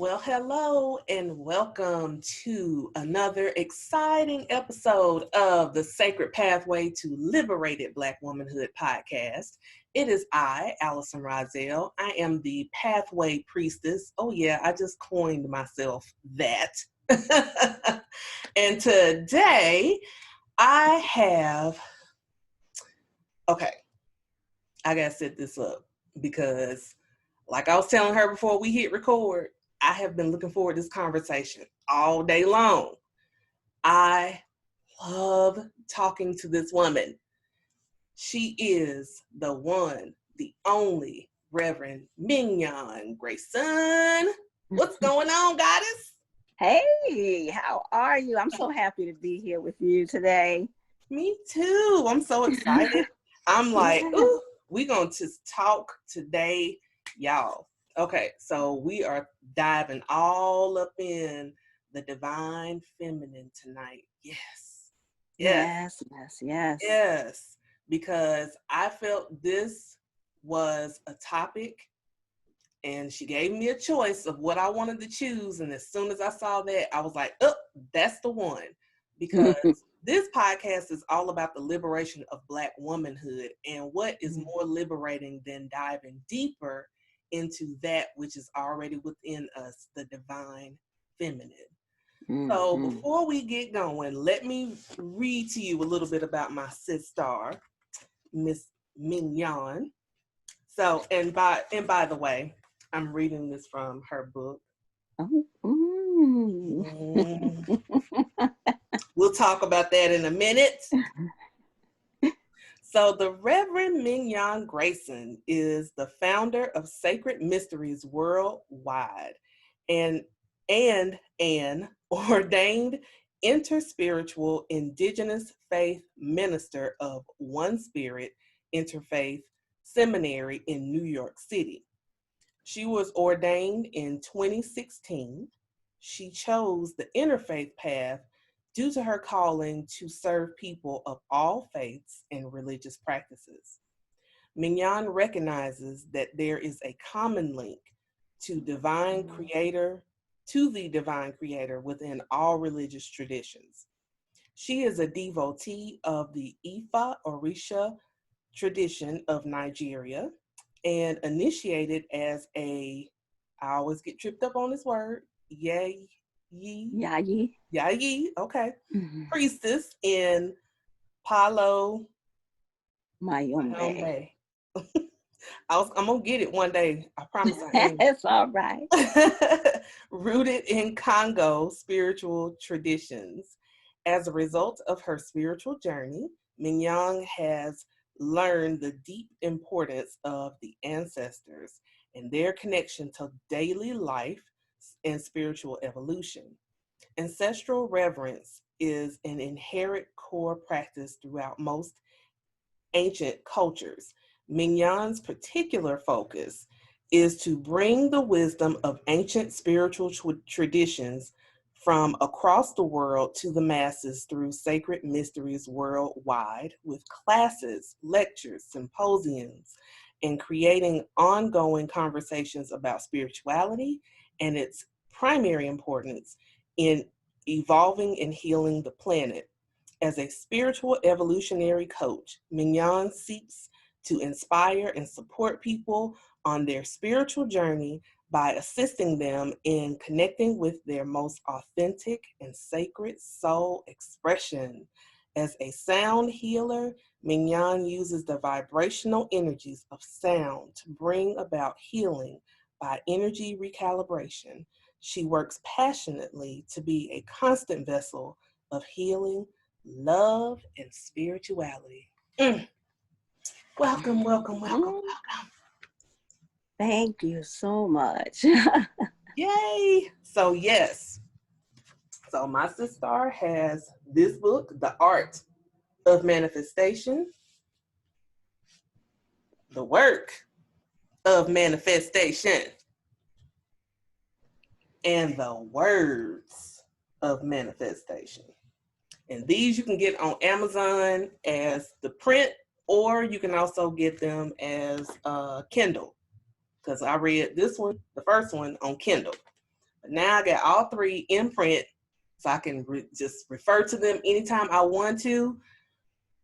Well, hello and welcome to another exciting episode of the Sacred Pathway to Liberated Black Womanhood podcast. It is I, Allison Rozelle. I am the Pathway Priestess. Oh yeah, I just coined myself that. And today I have, okay, I gotta set this up because like I was telling her before we hit record, I have been looking forward to this conversation all day long. I love talking to this woman. She is the one, the only Reverend Mignon Grayson. What's going on, goddess? Hey, how are you? I'm so happy to be here with you today. Me too. I'm so excited. I'm like, Yeah. ooh, we're going to talk today, y'all. Okay, so we are diving all up in the divine feminine tonight. Yes. Yes, yes, yes. Yes. Because I felt this was a topic and she gave me a choice of what I wanted to choose. And as soon as I saw that, I was like, oh, that's the one. Because this podcast is all about the liberation of Black womanhood. And what is more liberating than diving deeper into that which is already within us, the divine feminine. So before we get going, let me read to you a little bit about my sister, Miss Mignon. So, and by the way, I'm reading this from her book. We'll talk about that in a minute. So the Reverend Mignon Grayson is the founder of Sacred Mysteries Worldwide and an ordained interspiritual Indigenous faith minister of One Spirit Interfaith Seminary in New York City. She was ordained in 2016. She chose the interfaith path due to her calling to serve people of all faiths and religious practices. Mignon recognizes that there is a common link to the divine creator within all religious traditions. She is a devotee of the Ifa Orisha tradition of Nigeria and initiated as I always get tripped up on this word, Yayi, okay, priestess in Palo Mayombe. I'm gonna get it one day. I promise I am. It's all right. Rooted in Congo spiritual traditions. As a result of her spiritual journey, Mignon has learned the deep importance of the ancestors and their connection to daily life and spiritual evolution. Ancestral reverence is an inherent core practice throughout most ancient cultures. Mignon's particular focus is to bring the wisdom of ancient spiritual traditions from across the world to the masses through Sacred Mysteries Worldwide with classes, lectures, symposiums, and creating ongoing conversations about spirituality and its primary importance in evolving and healing the planet. As a spiritual evolutionary coach, Mignon seeks to inspire and support people on their spiritual journey by assisting them in connecting with their most authentic and sacred soul expression. As a sound healer, Mignon uses the vibrational energies of sound to bring about healing by energy recalibration. She works passionately to be a constant vessel of healing, love, and spirituality. Welcome, welcome, welcome, welcome. Thank you so much. Yay! So yes, so my sister has this book, The Art of Manifestation, The Work of Manifestation, and The Words of Manifestation. And these you can get on Amazon as the print, or you can also get them as Kindle. Because I read this one, the first one, on Kindle. But now I got all three in print, so I can just refer to them anytime I want to.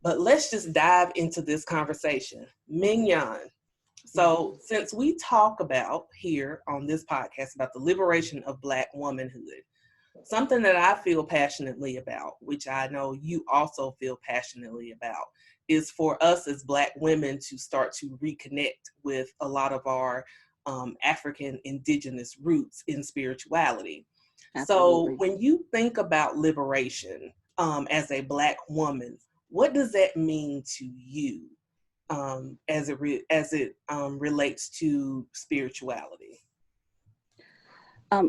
But let's just dive into this conversation. Mignon. So since we talk about here on this podcast about the liberation of Black womanhood, something that I feel passionately about, which I know you also feel passionately about, is for us as Black women to start to reconnect with a lot of our African Indigenous roots in spirituality. Absolutely. So when you think about liberation as a Black woman, what does that mean to you as it relates to spirituality?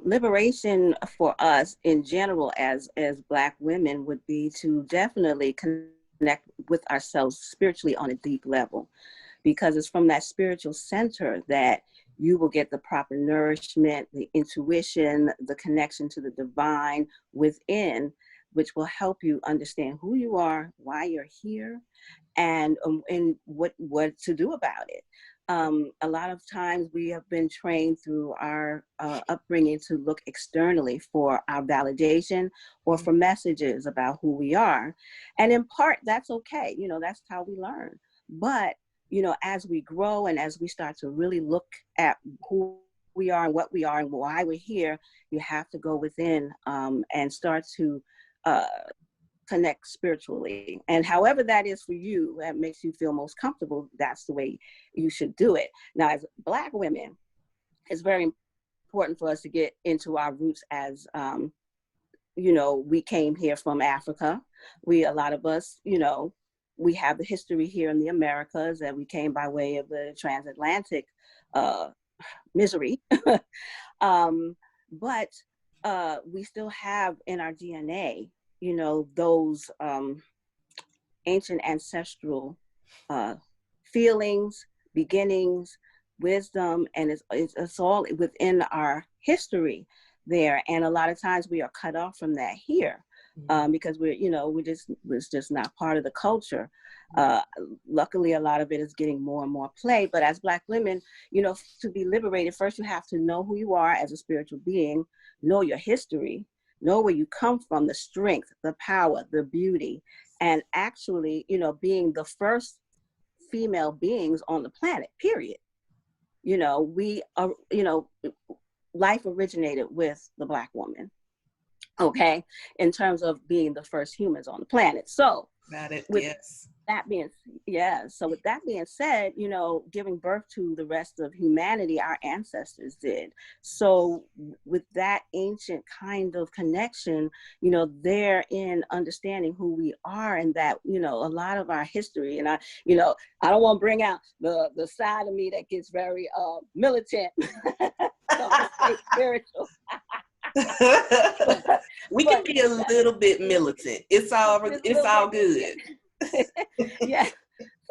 Liberation for us in general as Black women would be to definitely connect with ourselves spiritually on a deep level, because it's from that spiritual center that you will get the proper nourishment, the intuition, the connection to the divine within, which will help you understand who you are, why you're here, and what to do about it. A lot of times we have been trained through our upbringing to look externally for our validation or for messages about who we are. And in part, that's okay. You know, that's how we learn. But, you know, as we grow and as we start to really look at who we are and what we are and why we're here, you have to go within and start to connect spiritually. And however that is for you, that makes you feel most comfortable, that's the way you should do it. Now, as Black women, it's very important for us to get into our roots as, you know, we came here from Africa. A lot of us, you know, we have the history here in the Americas, and we came by way of the transatlantic misery. But we still have in our DNA, you know, those ancient ancestral feelings, beginnings, wisdom, and it's all within our history there. And a lot of times we are cut off from that here because it's just not part of the culture. Luckily, a lot of it is getting more and more play. But as Black women, you know, to be liberated, first you have to know who you are as a spiritual being, know your history, know where you come from, the strength, the power, the beauty, and actually, you know, being the first female beings on the planet, period. You know, we are, you know, life originated with the Black woman, okay, in terms of being the first humans on the planet. So, Got it, with yes. that being, so with that being said, you know, giving birth to the rest of humanity, our ancestors did. So with that ancient kind of connection, you know, they're in understanding who we are, and that, you know, a lot of our history, and I don't want to bring out the side of me that gets very militant, so I'm stay spiritual. We can be a little bit militant. It's all good. Yeah.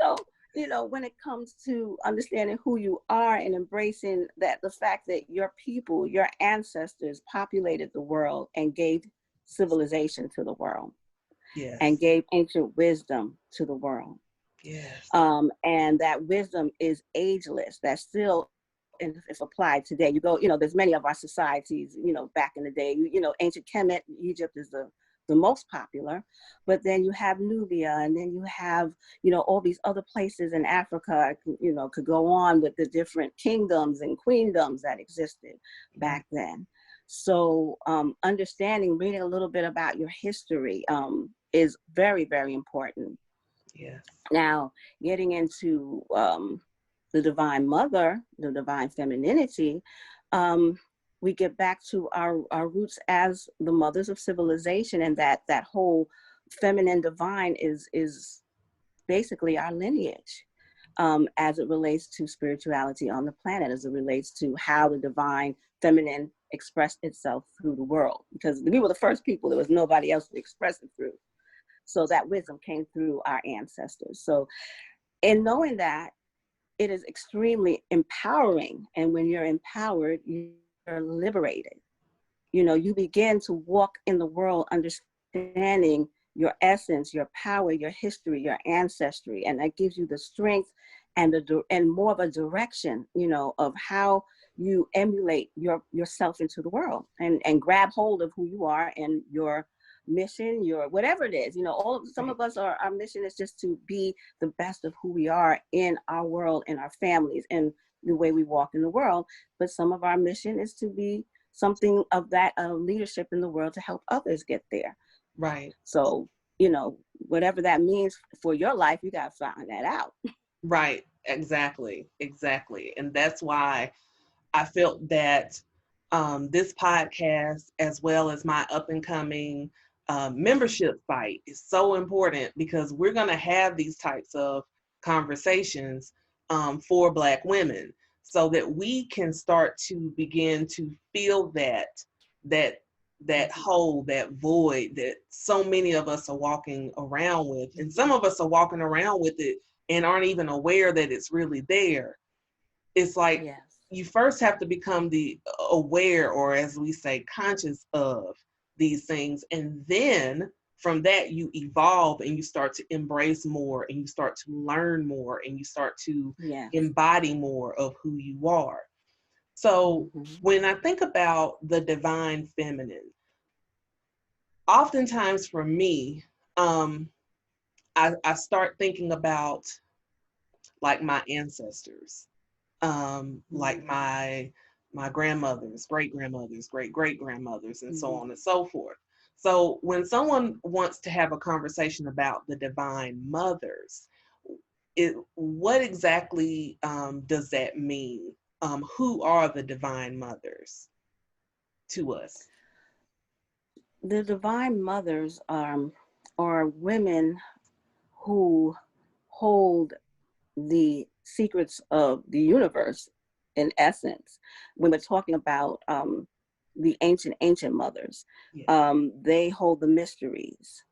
So, you know, when it comes to understanding who you are and embracing that, the fact that your people, your ancestors populated the world and gave civilization to the world, yes, and gave ancient wisdom to the world. Yes. And that wisdom is ageless. That's still, if applied today, you go, you know, there's many of our societies, you know, back in the day, you know, ancient Kemet, Egypt is the most popular, but then you have Nubia, and then you have, you know, all these other places in Africa, you know, could go on with the different kingdoms and queendoms that existed back then. So understanding, reading a little bit about your history is very, very important. Yeah. Now, getting into the Divine Mother, the divine femininity, we get back to our roots as the mothers of civilization, and that whole feminine divine is basically our lineage as it relates to spirituality on the planet, as it relates to how the divine feminine expressed itself through the world, because we were the first people. There was nobody else to express it through. So that wisdom came through our ancestors. So in knowing that, it is extremely empowering. And when you're empowered, you're liberated. You know, you begin to walk in the world understanding your essence, your power, your history, your ancestry. And that gives you the strength and more of a direction, you know, of how you emulate yourself into the world and grab hold of who you are and your mission, your whatever it is. You know, some of us our mission is just to be the best of who we are in our world, in our families, and the way we walk in the world. But some of our mission is to be something of that leadership in the world to help others get there. Right. So, you know, whatever that means for your life, you got to find that out. Right. Exactly. Exactly. And that's why I felt that this podcast, as well as my up and coming membership site, is so important, because we're going to have these types of conversations for Black women, so that we can start to begin to feel that hole, that void that so many of us are walking around with. And some of us are walking around with it and aren't even aware that it's really there. It's like, Yes. you first have to become the aware, or as we say, conscious of these things. And then from that, you evolve and you start to embrace more, and you start to learn more, and you start to embody more of who you are. So when I think about the divine feminine, oftentimes for me, I start thinking about like my ancestors, like my grandmothers, great grandmothers, great great grandmothers, and so on and so forth. So when someone wants to have a conversation about the divine mothers, what exactly does that mean? Who are the divine mothers to us? The divine mothers are women who hold the secrets of the universe, in essence. When we're talking about the ancient mothers, they hold the mysteries.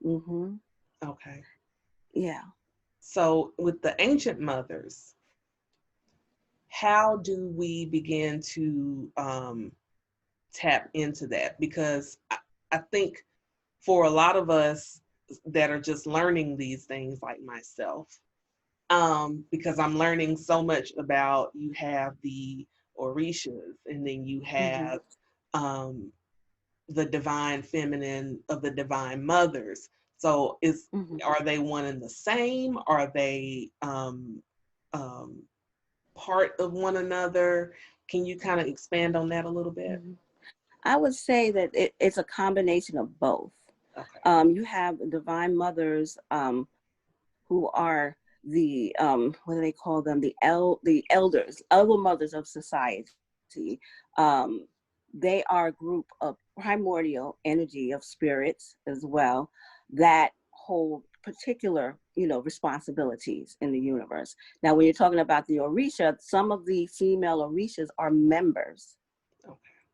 Okay. Yeah. So with the ancient mothers, how do we begin to tap into that? Because I think for a lot of us that are just learning these things, like myself, because I'm learning so much about, you have the Orishas, and then you have the divine feminine of the divine mothers. So are they one and the same? Are they part of one another? Can you kind of expand on that a little bit? I would say that it's a combination of both. Okay. You have divine mothers who are the what do they call them? The elders, elder mothers of society. They are a group of primordial energy of spirits as well that hold particular, responsibilities in the universe. Now, when you're talking about the Orisha, some of the female Orishas are members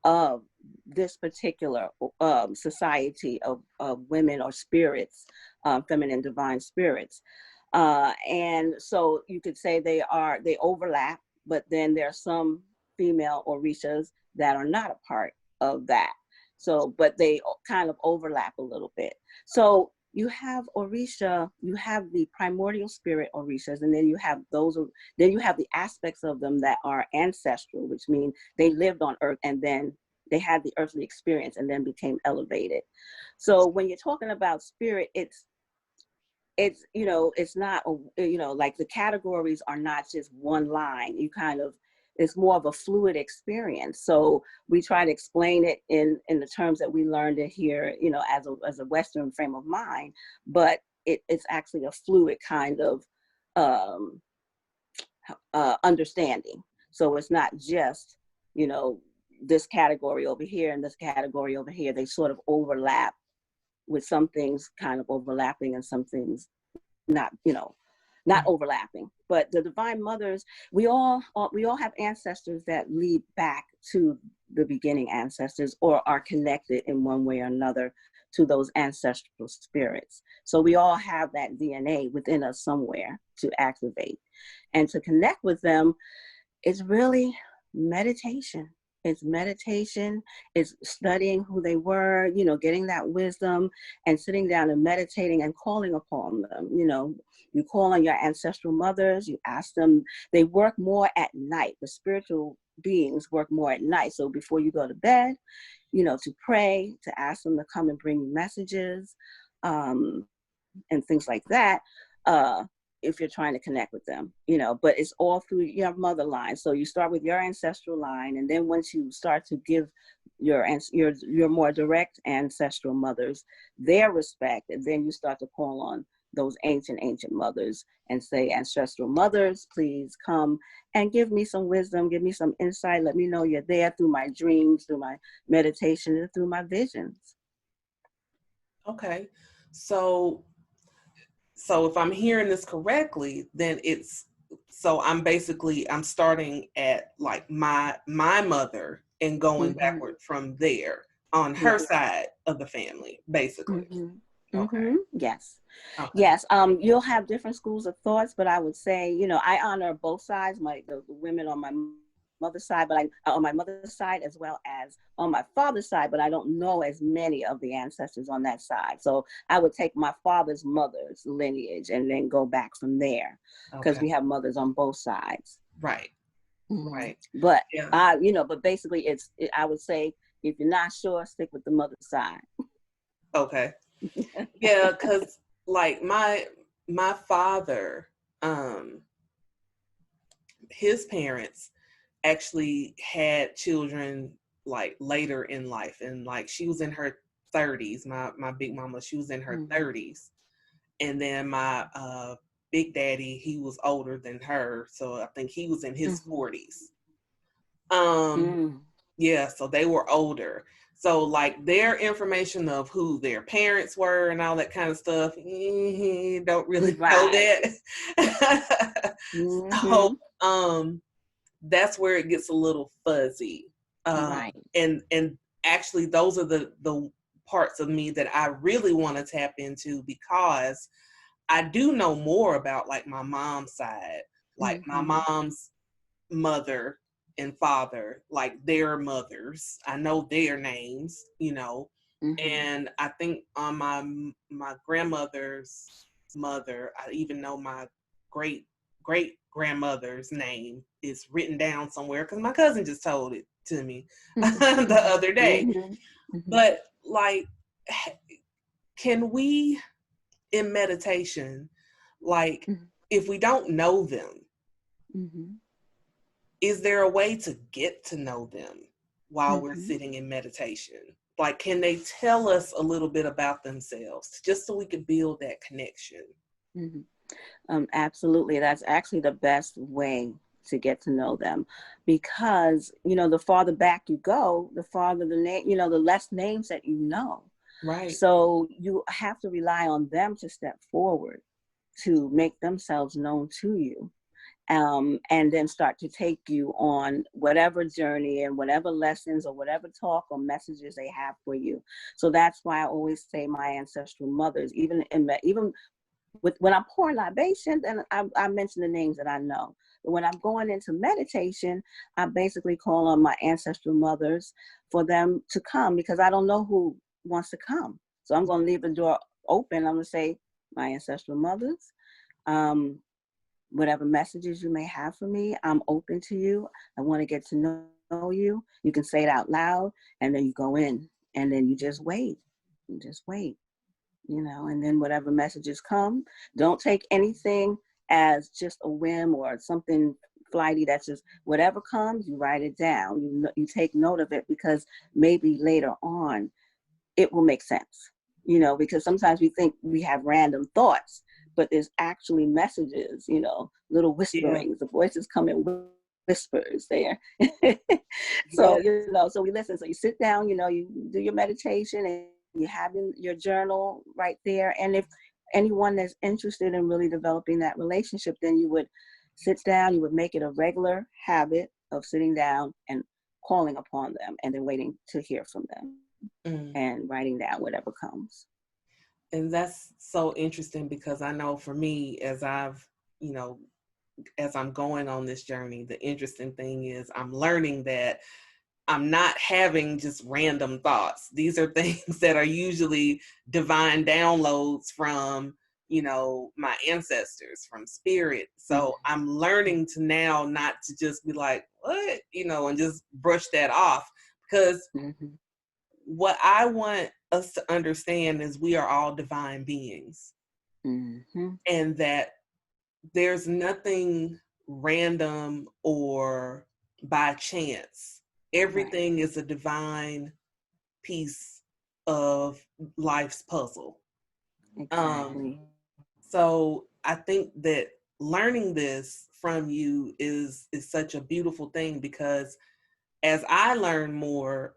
of this particular society of women or spirits, feminine divine spirits. And so you could say they overlap, but then there are some female Orishas that are not a part of that. So, but they kind of overlap a little bit. So you have Orisha, you have the primordial spirit Orishas, and then you have the aspects of them that are ancestral, which means they lived on earth and then they had the earthly experience and then became elevated. So when you're talking about spirit, it's not, like the categories are not just one line. It's more of a fluid experience. So we try to explain it in the terms that we learned it here, as a Western frame of mind, but it's actually a fluid kind of understanding. So it's not just, this category over here and this category over here. They sort of overlap, with some things kind of overlapping and some things not overlapping. But the divine mothers, we all have ancestors that lead back to the beginning ancestors, or are connected in one way or another to those ancestral spirits. So we all have that DNA within us somewhere to activate. And to connect with them is really meditation. It's meditation, it's studying who they were, getting that wisdom and sitting down and meditating and calling upon them. You call on your ancestral mothers, you ask them. They work more at night. The spiritual beings work more at night. So before you go to bed, to pray, to ask them to come and bring you messages, and things like that, if you're trying to connect with them, but it's all through your mother line. So you start with your ancestral line, and then once you start to give your more direct ancestral mothers their respect, and then you start to call on those ancient mothers and say, ancestral mothers, please come and give me some wisdom, give me some insight, let me know you're there through my dreams, through my meditation, and through my visions. Okay. So if I'm hearing this correctly, then I'm starting at like my mother and going backward from there on her side of the family, basically. Okay. Yes. Okay. Yes. You'll have different schools of thoughts, but I would say, I honor both sides, the women on my mother's side, but on my mother's side as well as on my father's side, but I don't know as many of the ancestors on that side. So I would take my father's mother's lineage and then go back from there, because we have mothers on both sides. Right. Right. But but basically I would say, if you're not sure, stick with the mother's side. Okay. Yeah, because like my father, his parents actually had children like later in life, and like she was in her 30s. My big mama, she was in her 30s, and then my big daddy, he was older than her, so I think he was in his 40s. Yeah, so they were older. So like their information of who their parents were and all that kind of stuff, don't really know that. So that's where it gets a little fuzzy. And actually those are the parts of me that I really want to tap into, because I do know more about like my mom's side, like my mom's mother and father, like their mothers. I know their names, and I think on my grandmother's mother, I even know my great grandmother's name is written down somewhere, because my cousin just told it to me the other day. But like, can we in meditation, like if we don't know them, is there a way to get to know them while we're sitting in meditation? Like, can they tell us a little bit about themselves, just so we can build that connection? Absolutely. That's actually the best way to get to know them, because, the farther back you go, the farther the name, the less names that you know. Right. So you have to rely on them to step forward to make themselves known to you. And then start to take you on whatever journey and whatever lessons or whatever talk or messages they have for you. So that's why I always say my ancestral mothers, even when I'm pouring libation, then I mention the names that I know. But when I'm going into meditation, I basically call on my ancestral mothers for them to come, because I don't know who wants to come. So I'm going to leave the door open. I'm going to say, my ancestral mothers, whatever messages you may have for me, I'm open to you. I want to get to know you. You can say it out loud, and then you go in, and then you just wait. You just wait, and then whatever messages come, don't take anything as just a whim or something flighty. That's just whatever comes, you write it down. You take note of it, because maybe later on it will make sense, because sometimes we think we have random thoughts, but there's actually messages, little whisperings. The voices come in whispers there. So, so we listen. So you sit down, you do your meditation, and you have your journal right there. And if anyone that's interested in really developing that relationship, then you would sit down, you would make it a regular habit of sitting down and calling upon them, and then waiting to hear from them and writing down whatever comes. And that's so interesting, because I know for me, as I'm going on this journey, the interesting thing is I'm learning that I'm not having just random thoughts. These are things that are usually divine downloads from, my ancestors, from spirit. Mm-hmm. So I'm learning to now not to just be like, what, and just brush that off, because Mm-hmm. what I want us to understand is we are all divine beings, Mm-hmm. and that there's nothing random or by chance. Right. Everything is a divine piece of life's puzzle. Um, Exactly. so I think that learning this from you is such a beautiful thing, because as I learn more,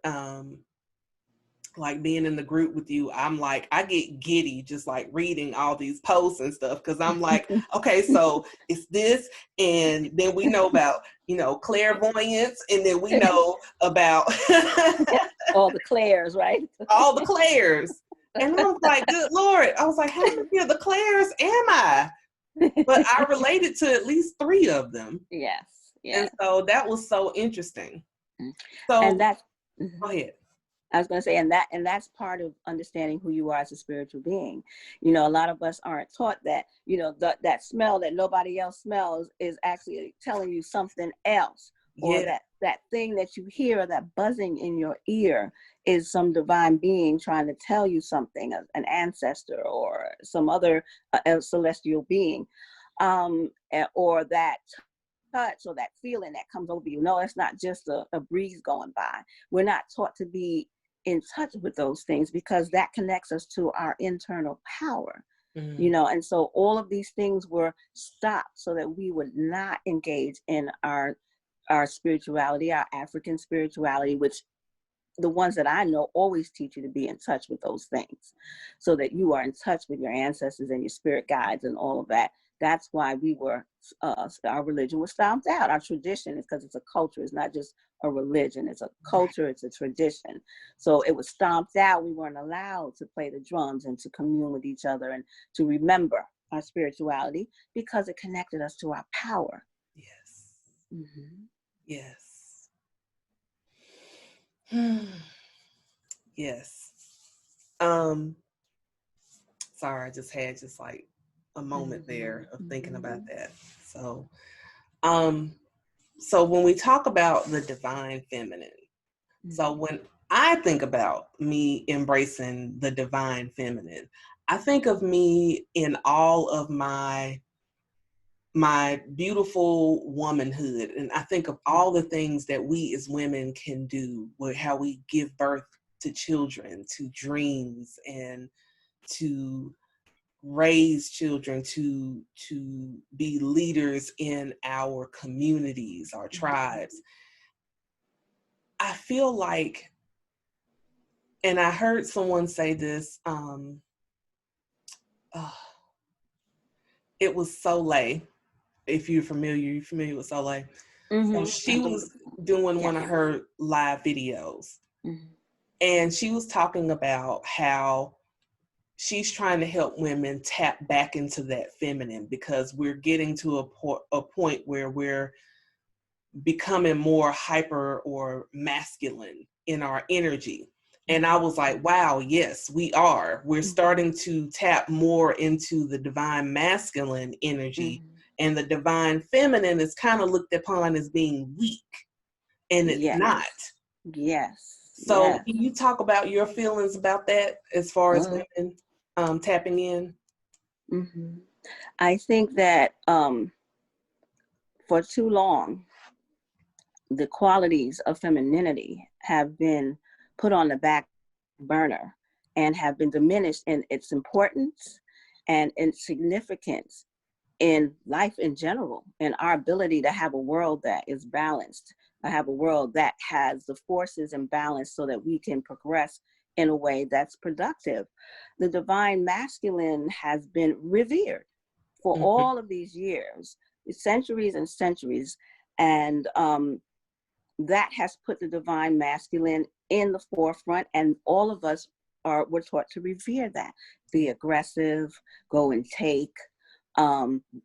like being in the group with you, I'm like, I get giddy just like reading all these posts and stuff, because I'm like, okay, so it's this, and then we know about, clairvoyance, and then we know about Yeah, all the Claires, right? all the clairs. And I was like, good Lord. I was like, how many of the clairs am I? But I related to at least 3 of them. Yes, And yes. so that was so interesting. And So that's, go ahead. I was going to say, and that's part of understanding who you are as a spiritual being. A lot of us aren't taught that, that smell that nobody else smells is actually telling you something else, or Yeah. that thing that you hear, that buzzing in your ear, is some divine being trying to tell you something, an ancestor or some other celestial being, or that touch or that feeling that comes over you. No, it's not just a breeze going by. We're not taught to be in touch with those things, because that connects us to our internal power. Mm. And so all of these things were stopped so that we would not engage in our spirituality, our African spirituality, which the ones that I know always teach you to be in touch with those things, so that you are in touch with your ancestors and your spirit guides and all of that. That's why our religion was stomped out. Our tradition is because it's a culture. It's not just a religion. It's a culture. It's a tradition. So it was stomped out. We weren't allowed to play the drums and to commune with each other and to remember our spirituality, because it connected us to our power. Yes. Mm-hmm. Yes. Yes. Um, Sorry, I just had just like a moment there of thinking about that. So, um, so when we talk about the divine feminine, so when I think about me embracing the divine feminine, I think of me in all of my beautiful womanhood, and I think of all the things that we as women can do, with how we give birth to children, to dreams, and to raise children, to be leaders in our communities, our tribes. I feel like, and I heard someone say this, it was Soleil. If you're familiar with Soleil. So she was doing one of her live videos, and she was talking about how she's trying to help women tap back into that feminine, because we're getting to a point where we're becoming more hyper or masculine in our energy. And I was like, wow, yes, we are. We're starting to tap more into the divine masculine energy, and the divine feminine is kind of looked upon as being weak, and it's not. Yes. So can you talk about your feelings about that, as far as women tapping in? Mm-hmm. I think that for too long, the qualities of femininity have been put on the back burner and have been diminished in its importance and its significance in life in general, and our ability to have a world that is balanced, to have a world that has the forces in balance so that we can progress in a way that's productive. The divine masculine has been revered for all of these years, centuries and centuries, and that has put the divine masculine in the forefront, and all of us we're taught to revere that. Be aggressive, go and take,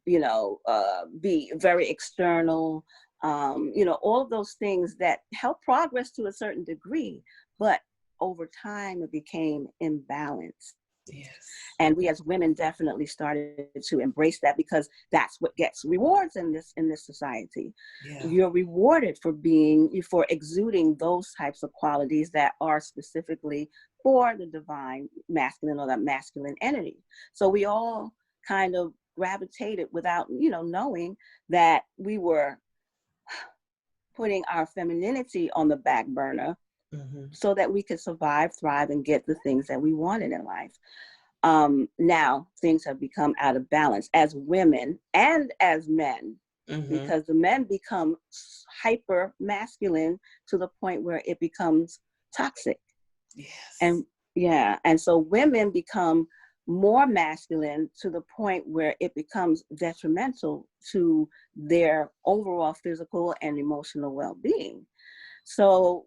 be very external, all of those things that help progress to a certain degree, but over time it became imbalanced. Yes. And we as women definitely started to embrace that, because that's what gets rewards in this society. Yeah. You're rewarded for exuding those types of qualities that are specifically for the divine masculine, or that masculine entity. So we all kind of gravitated without, knowing that we were putting our femininity on the back burner, Mm-hmm. so that we could survive, thrive, and get the things that we wanted in life. Now things have become out of balance as women and as men, Mm-hmm. because the men become hyper masculine to the point where it becomes toxic. Yes. And yeah, and so women become more masculine to the point where it becomes detrimental to their overall physical and emotional well-being. So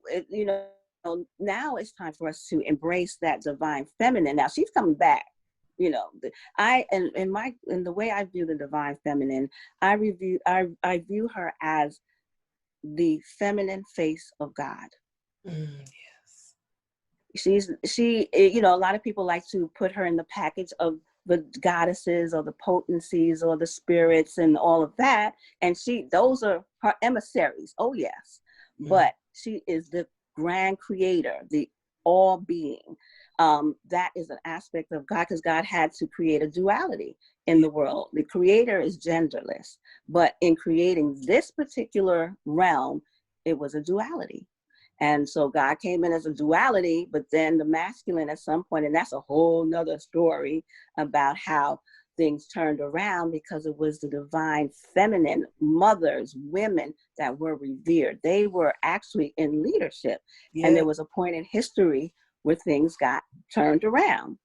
now it's time for us to embrace that divine feminine. Now she's coming back. In the way I view the divine feminine, I view her as the feminine face of God. Yes. A lot of people like to put her in the package of the goddesses or the potencies or the spirits and all of that. And those are her emissaries. Oh yes. Mm-hmm. But she is the grand creator, the all being. That is an aspect of God, because God had to create a duality in the world. The creator is genderless, but in creating this particular realm, it was a duality. And so God came in as a duality, but then the masculine at some point, and that's a whole nother story about how things turned around, because it was the divine feminine mothers, women that were revered. They were actually in leadership. And Yeah. there was a point in history where things got turned around.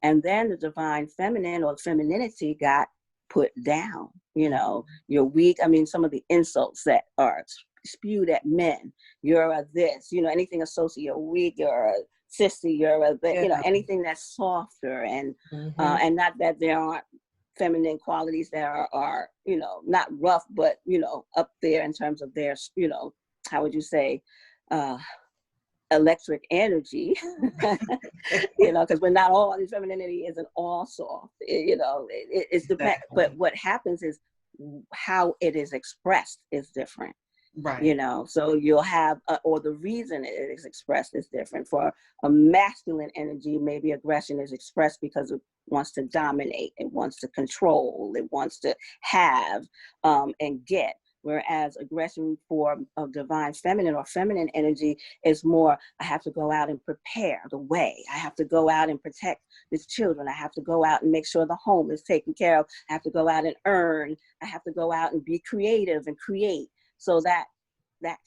And then the divine feminine or femininity got put down. You're weak. I mean, some of the insults that are spewed at men. You're a this, anything associated, you're weak, you're a sissy, Yeah. anything that's softer. And Mm-hmm. and not that there aren't feminine qualities that are not rough, but up there in terms of their, how would you say, electric energy, because we're not all, this femininity isn't all soft, it's depend. But Exactly. what happens is how it is expressed is different. Right. So you'll have, or the reason it is expressed is different. For a masculine energy, maybe aggression is expressed because it wants to dominate, it wants to control, it wants to have and get. Whereas aggression for a divine feminine or feminine energy is more, I have to go out and prepare the way. I have to go out and protect the children. I have to go out and make sure the home is taken care of. I have to go out and earn. I have to go out and be creative and create. So that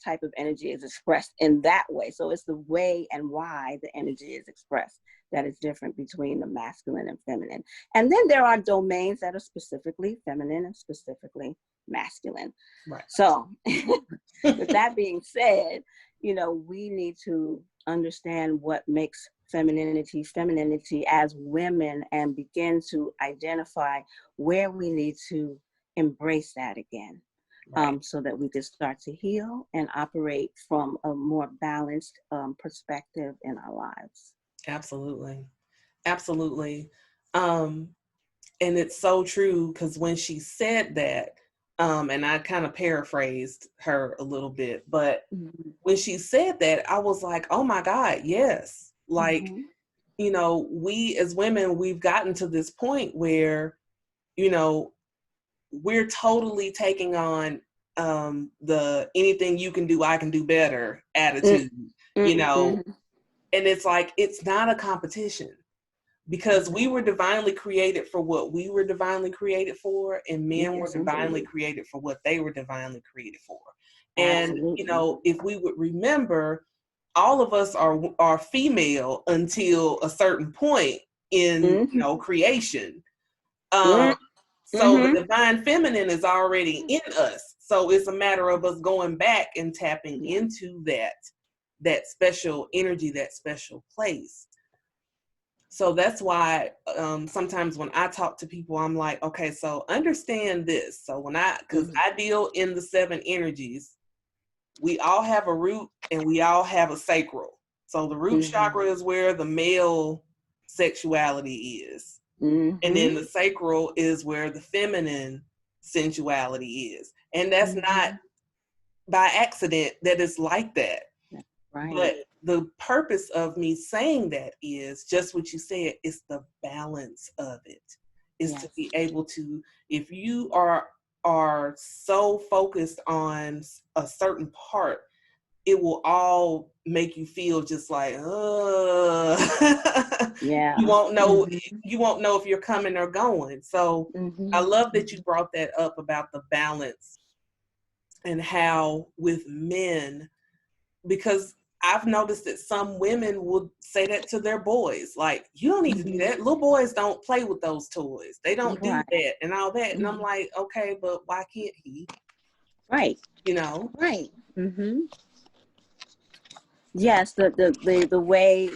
type of energy is expressed in that way. So it's the way and why the energy is expressed that is different between the masculine and feminine. And then there are domains that are specifically feminine and specifically masculine. Right. So with that being said, we need to understand what makes femininity as women, and begin to identify where we need to embrace that again. Right. So that we can start to heal and operate from a more balanced perspective in our lives. Absolutely. Absolutely. Um, and it's so true, because when she said that, and I kind of paraphrased her a little bit, but Mm-hmm. when she said that, I was like, oh my God, yes. Like, Mm-hmm. we as women, we've gotten to this point where, we're totally taking on the anything you can do, I can do better attitude, you know, Mm-hmm. and it's like, it's not a competition, because we were divinely created for what we were divinely created for, and men were Yes, divinely indeed. created for what they were divinely created for. And, Absolutely. if we would remember, all of us are female until a certain point in, Mm-hmm. creation. Um, so the Mm-hmm. divine feminine is already in us. So it's a matter of us going back and tapping Yeah. into that special energy, that special place. So that's why sometimes when I talk to people, I'm like, okay, so understand this. So because Mm-hmm. I deal in the 7 energies, we all have a root and we all have a sacral. So the root Mm-hmm. chakra is where the male sexuality is. Mm-hmm. And then the sacral is where the feminine sensuality is. And that's not by accident that it's like that. Right. But the purpose of me saying that is just what you said, it's the balance of it. Is to be able to, if you are so focused on a certain part, it will all make you feel just like, yeah. You won't know, you won't know if you're coming or going. So I love that you brought that up about the balance and how with men, because I've noticed that some women will say that to their boys, like, you don't need to do that. Little boys don't play with those toys. They don't do that and all that. And I'm like, okay, but why can't he? Right. You know? Right. Yes, the way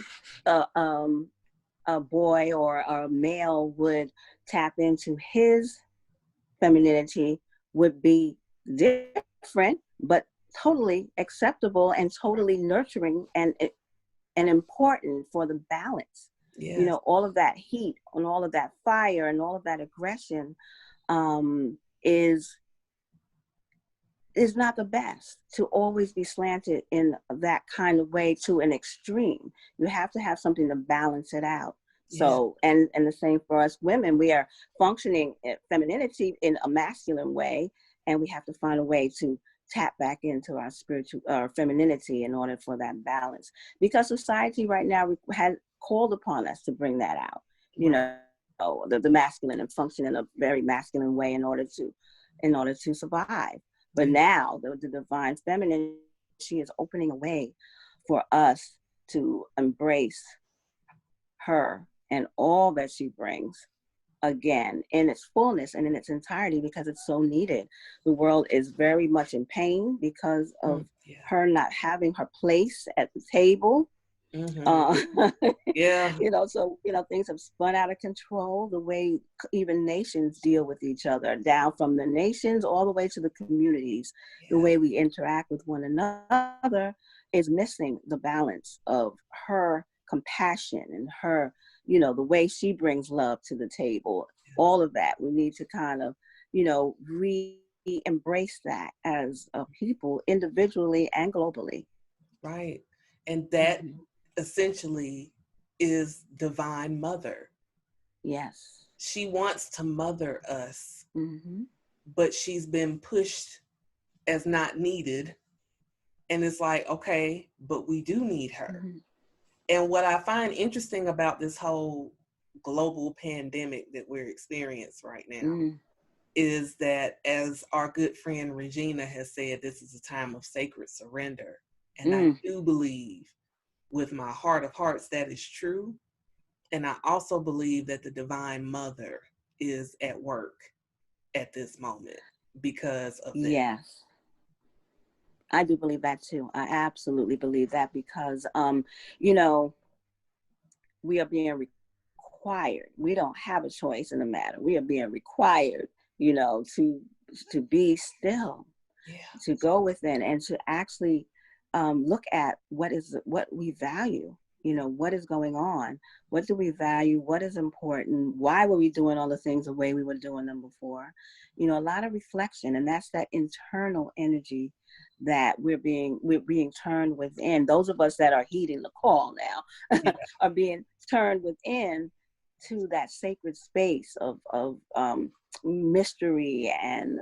a boy or a male would tap into his femininity would be different, but totally acceptable and totally nurturing and important for the balance. Yes. You know, all of that heat and all of that fire and all of that aggression is not the best to always be slanted in that kind of way to an extreme. You have to have something to balance it out. So, and the same for us women, we are functioning femininity in a masculine way, and we have to find a way to tap back into our spiritual femininity in order for that balance. Because society right now has called upon us to bring that out, you know, the masculine, and function in a very masculine way in order to survive. But now the divine feminine, she is opening a way for us to embrace her and all that she brings again in its fullness and in its entirety, because it's so needed. The world is very much in pain because of her not having her place at the table. You know, so, you know, things have spun out of control, the way even nations deal with each other, down from the nations all the way to the communities. The way we interact with one another is missing the balance of her compassion and her, you know, the way she brings love to the table. All of that, we need to kind of, you know, re-embrace that as a people, individually and globally. Right. And that essentially is divine mother. Yes. She wants to mother us, but she's been pushed as not needed. And it's like, okay, but we do need her. And what I find interesting about this whole global pandemic that we're experiencing right now is that, as our good friend Regina has said, this is a time of sacred surrender. And I do believe with my heart of hearts that is true. And I also believe that the Divine Mother is at work at this moment because of that. Yes. I do believe that too. I absolutely believe that because, you know, we are being required. We don't have a choice in the matter. We are being required, you know, to be still, to go within and to actually look at what we value. You know, what is going on? What do we value? What is important? Why were we doing all the things the way we were doing them before? You know, a lot of reflection, and that's that internal energy that we're being turned within. Those of us that are heeding the call now are being turned within to that sacred space of mystery and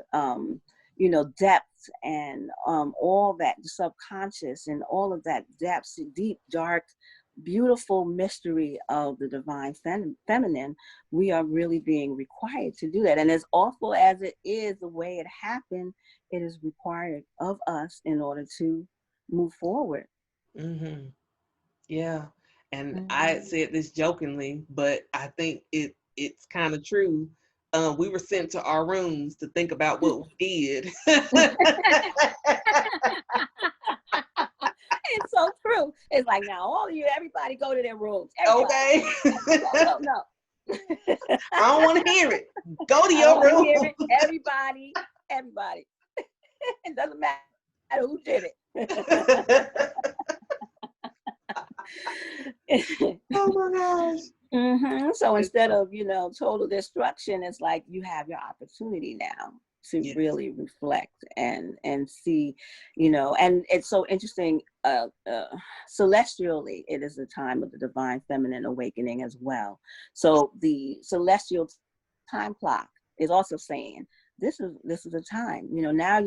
you know, depth and all that subconscious and all of that depth, deep, dark, beautiful mystery of the divine feminine. We are really being required to do that. And as awful as it is, the way it happened, it is required of us in order to move forward. Yeah. And I said this jokingly, but I think it's kind of true. We were sent to our rooms to think about what we did. It's so true. It's like, now all of you, everybody go to their rooms. Everybody. Okay. No. I don't want to hear it. Go to your room. Hear it. Everybody. It doesn't matter who did it. Oh my gosh. So And instead so, of, total destruction, it's like you have your opportunity now to yes, really reflect and see, and it's so interesting. Celestially, it is the time of the divine feminine awakening as well. So the celestial time clock is also saying this is a time. Now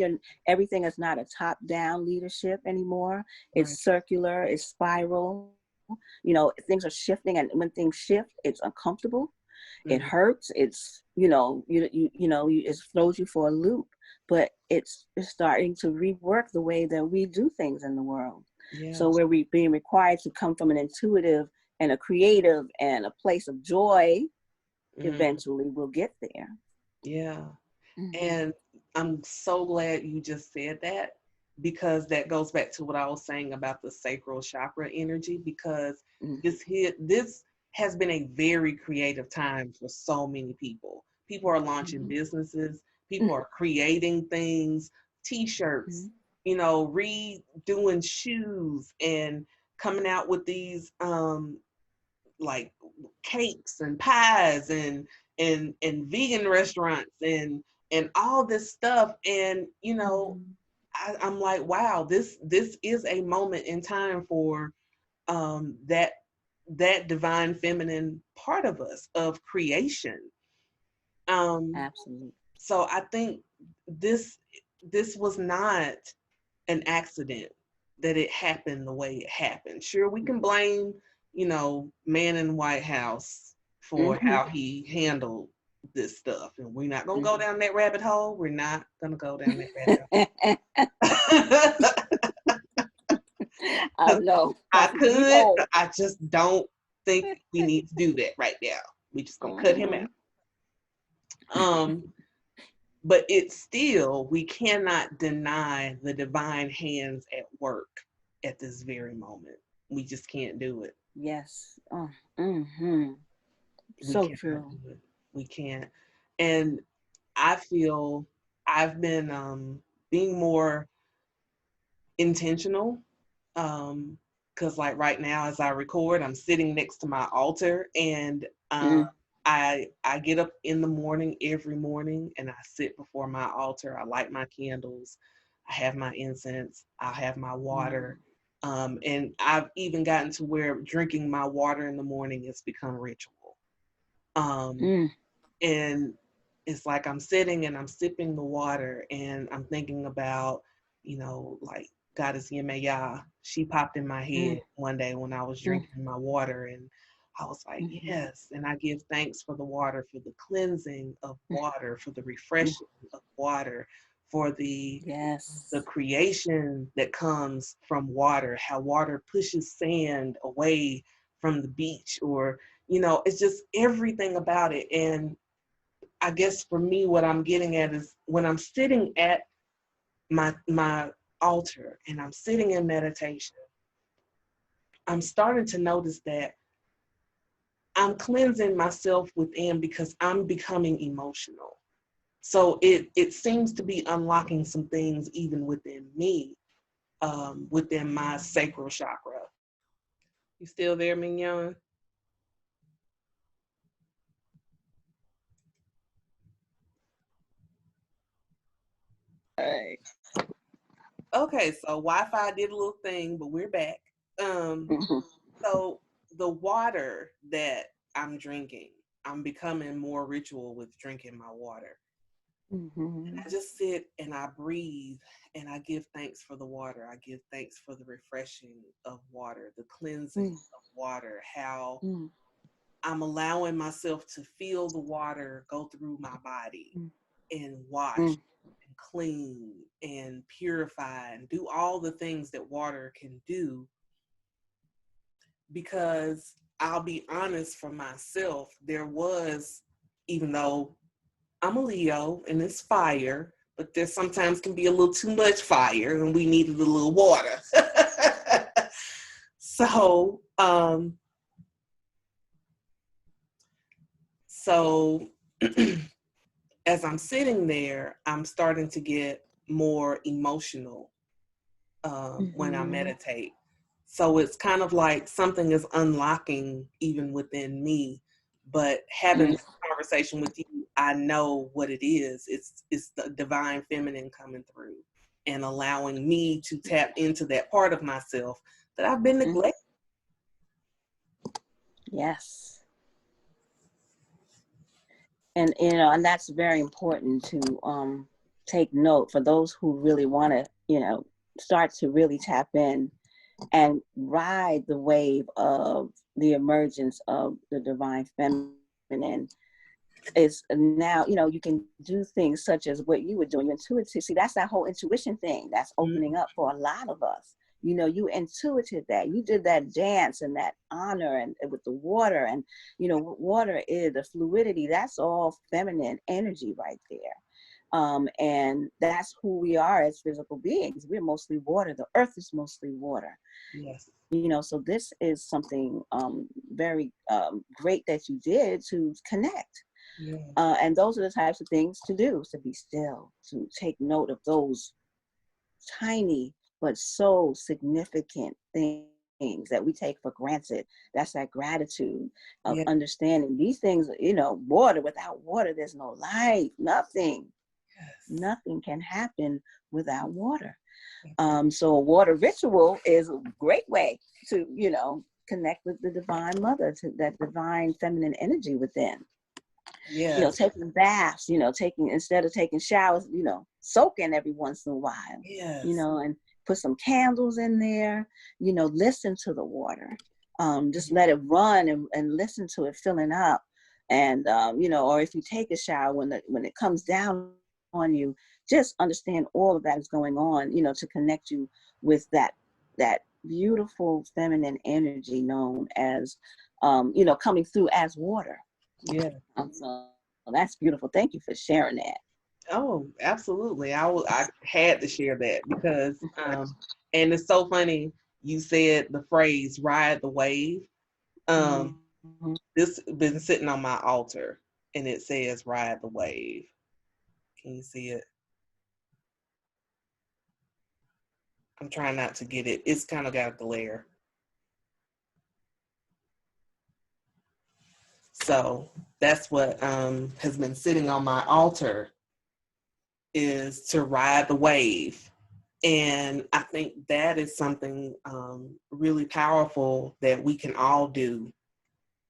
everything is not a top down leadership anymore. right. It's circular. It's spiral. Things are shifting, and when things shift, it's uncomfortable. It Mm, hurts. It's it throws you for a loop, but it's starting to rework the way that we do things in the world. yeah. So we're being required to come from an intuitive and a creative and a place of joy. Mm, Eventually, we'll get there. yeah. Mm-hmm. And I'm so glad you just said that, because that goes back to what I was saying about the sacral chakra energy, because this has been a very creative time for so many people. People are launching Mm-hmm. businesses, people are creating things, t-shirts, redoing shoes, and coming out with these like cakes and pies and vegan restaurants and all this stuff. And Mm-hmm. I'm like, wow, this is a moment in time for that divine feminine part of us, of creation. um Absolutely. so I think this was not an accident that it happened the way it happened. Sure, we can blame, man in the White House for Mm-hmm. how he handled this stuff. And we're not going to go Mm-hmm. down that rabbit hole. We're not going to go down that rabbit I hole. know. I We could, old. but I just don't think we need to do that right now. We just going to cut him Mm-hmm. out. Um, but it's still, we cannot deny the divine hands at work at this very moment. We just can't do it. Yes. Oh, mm-hmm. We So cannot true. do it. We can't. And I feel I've been being more intentional, because like right now as I record, I'm sitting next to my altar, and Mm-hmm. I get up in the morning every morning, and I sit before my altar. I light my candles, I have my incense, I have my water, and I've even gotten to where drinking my water in the morning has become ritual. um, Mm-hmm. and it's like I'm sitting and I'm sipping the water, and I'm thinking about, like Goddess Yemaya. She popped in my head one day when I was drinking my water, and I was like, Mm-hmm. yes. And I give thanks for the water, for the cleansing of water, for the Mm-hmm. refreshing of water, for the Yes. creation that comes from water, how water pushes sand away from the beach, or it's just everything about it. And I guess for me, what I'm getting at is when I'm sitting at my altar and I'm sitting in meditation, I'm starting to notice that I'm cleansing myself within, because I'm becoming emotional. So it seems to be unlocking some things even within me, within my sacral chakra. You still there, Mignon? Right. Okay, so Wi-Fi did a little thing, but we're back. Um, Mm-hmm. so the water that I'm drinking, I'm becoming more ritual with drinking my water. And Mm-hmm. I just sit and I breathe and I give thanks for the water. I give thanks for the refreshing of water, the cleansing of water, how Mm-hmm. I'm allowing myself to feel the water go through my body and Mm-hmm. wash and clean and purify and do all the things that water can do. Because I'll be honest, for myself, there was, even though I'm a Leo and it's fire, but there sometimes can be a little too much fire and we needed a little water. so, so as I'm sitting there, I'm starting to get more emotional when I Mm-hmm. meditate. So it's kind of like something is unlocking even within me. But having this conversation with you, I know what it is. It's the divine feminine coming through and allowing me to tap into that part of myself that I've been neglecting. Yes. And and that's very important to take note for those who really want to, start to really tap in and ride the wave of the emergence of the divine feminine. Is now, you can do things such as what you were doing, your intuitive. See, that's that whole intuition thing that's opening up for a lot of us. You intuited that. You did that dance and that honor and with the water. And, water is the fluidity. That's all feminine energy right there. And that's who we are as physical beings. We're mostly water. The earth is mostly water. Yes. So this is something very great that you did to connect. Yeah. And those are the types of things to do, to be still, to take note of those tiny but so significant things that we take for granted. That's that gratitude of understanding these things. Water, without water, there's no life, nothing. Yes. Nothing can happen without water. So a water ritual is a great way to, connect with the divine mother, to that divine feminine energy within. Yes. Taking baths, instead of taking showers, soaking every once in a while. Yes. And put some candles in there, listen to the water. Just let it run and listen to it filling up. And, or if you take a shower, when it comes down on you, just understand all of that is going on, to connect you with that beautiful feminine energy known as, coming through as water. Yeah. So that's beautiful. Thank you for sharing that. Oh, absolutely. I had to share that because, and it's so funny you said the phrase "ride the wave." This been sitting on my altar, and it says "ride the wave." Can you see it? I'm trying not to get it. It's kind of got a glare. So that's what has been sitting on my altar, is to ride the wave. And I think that is something really powerful that we can all do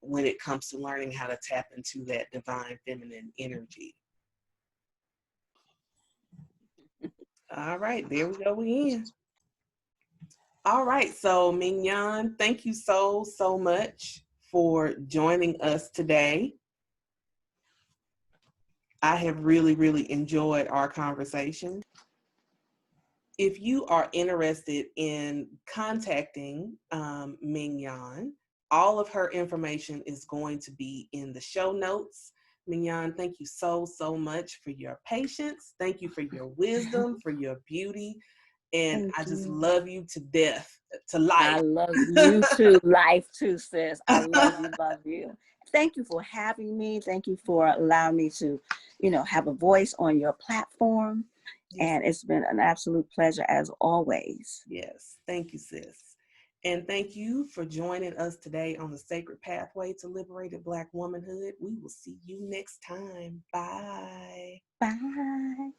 when it comes to learning how to tap into that divine feminine energy. All right, there we go again. All right, so Mignon, thank you so much for joining us today. I have really enjoyed our conversation. If you are interested in contacting Mignon, all of her information is going to be in the show notes. Mignon, thank you so much for your patience. Thank you for your wisdom, for your beauty. And Thank I just you. love you to death, to life. I love you too, life too, sis. I love you. Thank you for having me. Thank you for allowing me to, have a voice on your platform. Yes. And it's been an absolute pleasure as always. Yes. Thank you, sis. And thank you for joining us today on the Sacred Pathway to Liberated Black Womanhood. We will see you next time. Bye. Bye.